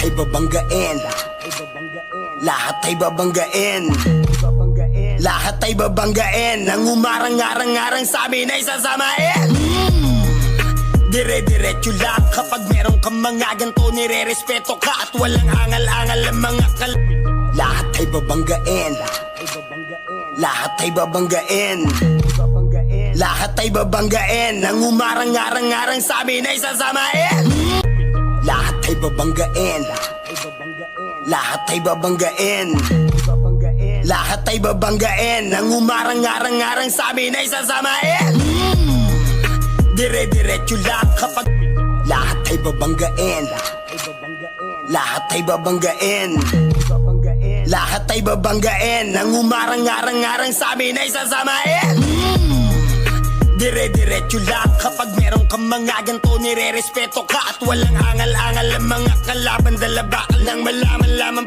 ay babanggain. Lahat ay babanggain. Lahat ay babanggain. Nang umarang-arang-arang sa amin ay sasamain. Dire-diretso lang kapag meron kang mga ganto, nire-respeto ka at walang angal-angal ang mga lahat ay babanggain. Lahat ay babanggain. Lahat ay babanggain. Nang umarang-arang-arang sa amin ay sasamain. Lahat ay babanggain. Lahat ay babanggain. Lahat ay babanggain. Nang umarang-arang-arang sa amin ay sasamain. Dire-diretso lang kapag lahat ay babanggain. Lahat ay babanggain. Lahat ay babanggain. Nang umarang-arang-arang sa amin ay sasamain. Dire-diretso lang kapag meron kang mga ganto, nire-respeto ka at walang angal-angal ang mga kalaban. Dala bakal nang malaman lamang